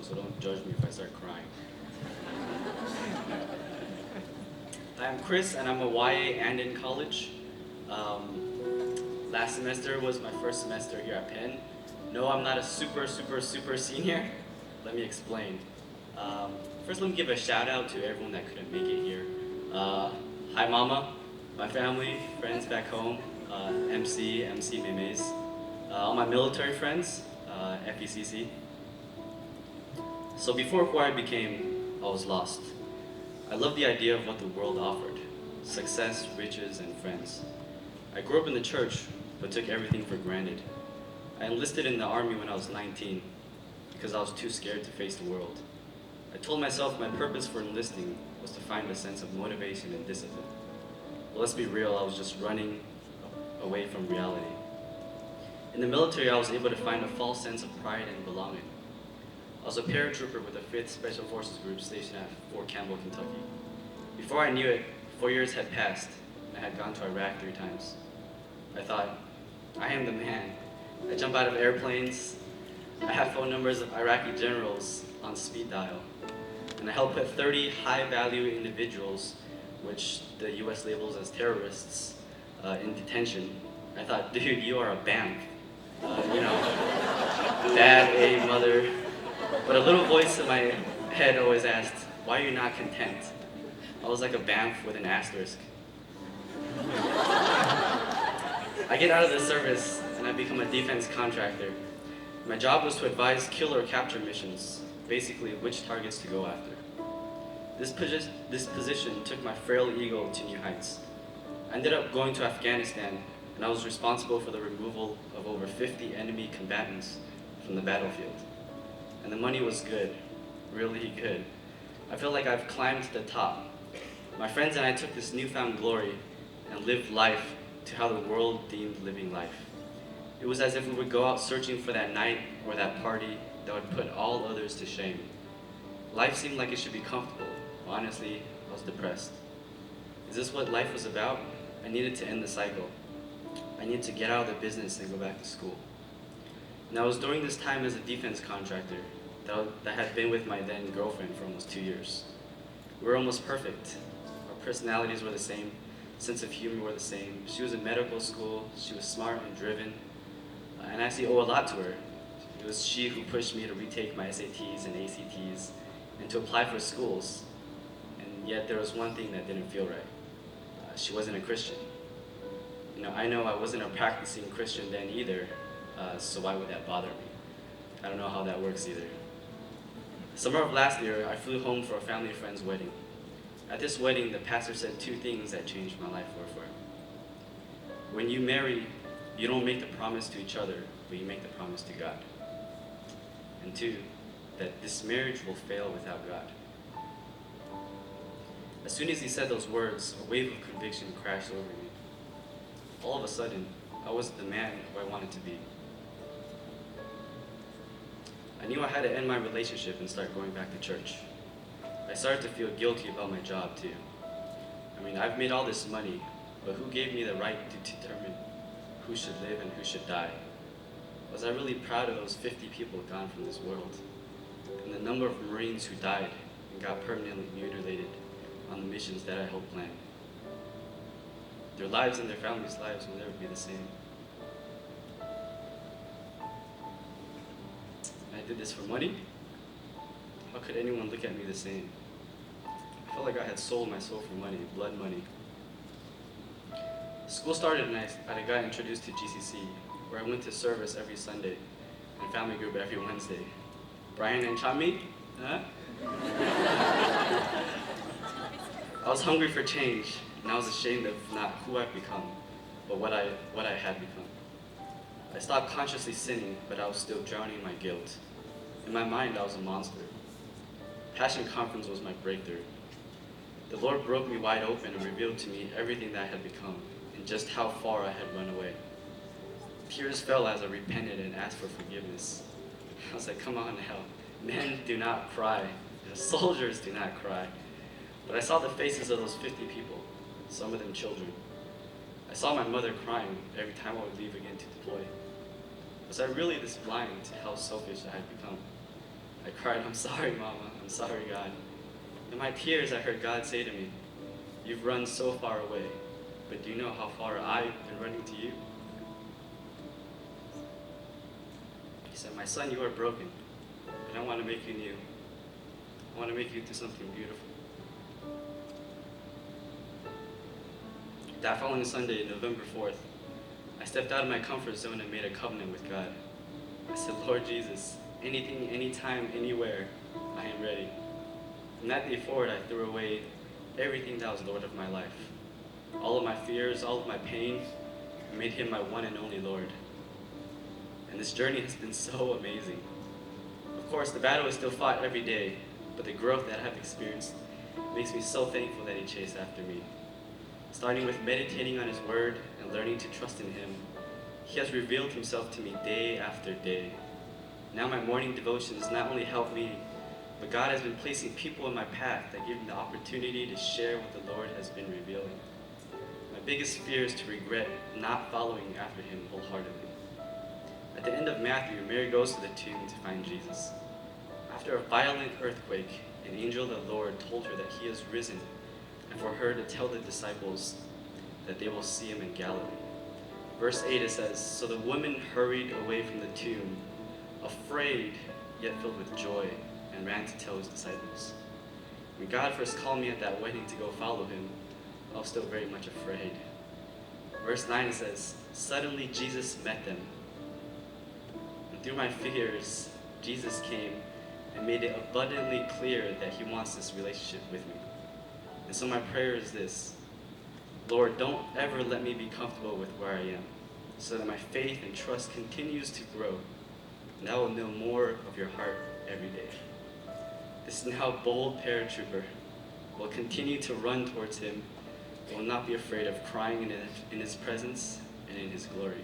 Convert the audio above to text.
so don't judge me if I start crying. I'm Chris, and I'm a YA and in college. Last semester was my first semester here at Penn. No, I'm not a super senior. Let me explain. First, let me give a shout out to everyone that couldn't make it here. Hi, Mama, my family, friends back home, MC Memes, all my military friends, FECC. So before who I became, I was lost. I loved the idea of what the world offered: success, riches, and friends. I grew up in the church, but took everything for granted. I enlisted in the army when I was 19 because I was too scared to face the world. I told myself my purpose for enlisting was to find a sense of motivation and discipline. But let's be real, I was just running away from reality. In the military, I was able to find a false sense of pride and belonging. I was a paratrooper with the 5th Special Forces Group stationed at Fort Campbell, Kentucky. Before I knew it, 4 years had passed, and I had gone to Iraq 3 times. I thought, I am the man. I jump out of airplanes. I have phone numbers of Iraqi generals on speed dial. And I helped put 30 high-value individuals, which the US labels as terrorists, in detention. I thought, dude, you are a BAMF. Dad, a mother. But a little voice in my head always asked, why are you not content? I was like a BAMF with an asterisk. I get out of the service and I become a defense contractor. My job was to advise kill or capture missions, basically which targets to go after. This position took my frail ego to new heights. I ended up going to Afghanistan, and I was responsible for the removal of over 50 enemy combatants from the battlefield. And the money was good, really good. I feel like I've climbed to the top. My friends and I took this newfound glory and lived life to how the world deemed living life. It was as if we would go out searching for that night or that party that would put all others to shame. Life seemed like it should be comfortable. Honestly, I was depressed. Is this what life was about? I needed to end the cycle. I needed to get out of the business and go back to school. And it was during this time as a defense contractor that had been with my then girlfriend for almost 2 years. We were almost perfect. Our personalities were the same, sense of humor were the same. She was in medical school, she was smart and driven, and I actually owe a lot to her. It was she who pushed me to retake my SATs and ACTs and to apply for schools. And yet there was one thing that didn't feel right. She wasn't a Christian. I know I wasn't a practicing Christian then either, so why would that bother me? I don't know how that works either. Summer of last year, I flew home for a family friend's wedding. At this wedding, the pastor said 2 things that changed my life forever. When you marry, you don't make the promise to each other, but you make the promise to God. And 2, that this marriage will fail without God. As soon as he said those words, a wave of conviction crashed over me. All of a sudden, I wasn't the man who I wanted to be. I knew I had to end my relationship and start going back to church. I started to feel guilty about my job too. I've made all this money, but who gave me the right to determine who should live and who should die? Was I really proud of those 50 people gone from this world? And the number of Marines who died and got permanently mutilated on the missions that I helped plan. Their lives and their families' lives will never be the same. I did this for money? How could anyone look at me the same? I felt like I had sold my soul for money, blood money. School started and I got introduced to GCC, where I went to service every Sunday and family group every Wednesday. Brian and Chami? Huh? I was hungry for change, and I was ashamed of not who I've become, but what I had become. I stopped consciously sinning, but I was still drowning in my guilt. In my mind, I was a monster. Passion Conference was my breakthrough. The Lord broke me wide open and revealed to me everything that I had become and just how far I had run away. Tears fell as I repented and asked for forgiveness. I was like, come on now, men do not cry. Soldiers do not cry. But I saw the faces of those 50 people, some of them children. I saw my mother crying every time I would leave again to deploy. Was I really this blind to how selfish I had become? I cried, "I'm sorry, Mama. I'm sorry, God." In my tears, I heard God say to me, "You've run so far away, but do you know how far I've been running to you?" He said, "My son, you are broken, and I want to make you new. I want to make you into something beautiful." That following Sunday, November 4th, I stepped out of my comfort zone and made a covenant with God. I said, "Lord Jesus, anything, anytime, anywhere, I am ready." From that day forward, I threw away everything that was Lord of my life. All of my fears, all of my pain, and made Him my one and only Lord. And this journey has been so amazing. Of course, the battle is still fought every day, but the growth that I've experienced makes me so thankful that He chased after me. Starting with meditating on His Word and learning to trust in Him, He has revealed Himself to me day after day. Now my morning devotions not only help me, but God has been placing people in my path that give me the opportunity to share what the Lord has been revealing. My biggest fear is to regret not following after Him wholeheartedly. At the end of Matthew, Mary goes to the tomb to find Jesus. After a violent earthquake, an angel of the Lord told her that He has risen, and for her to tell the disciples that they will see Him in Galilee. Verse 8, it says, "So the woman hurried away from the tomb, afraid yet filled with joy, and ran to tell His disciples." When God first called me at that wedding to go follow Him, I was still very much afraid. Verse 9 says, "Suddenly Jesus met them. And through my fears, Jesus came and made it abundantly clear that He wants this relationship with me." And so my prayer is this: Lord, don't ever let me be comfortable with where I am, so that my faith and trust continues to grow, and I will know more of Your heart every day. This now bold paratrooper will continue to run towards Him and will not be afraid of crying in His presence and in His glory.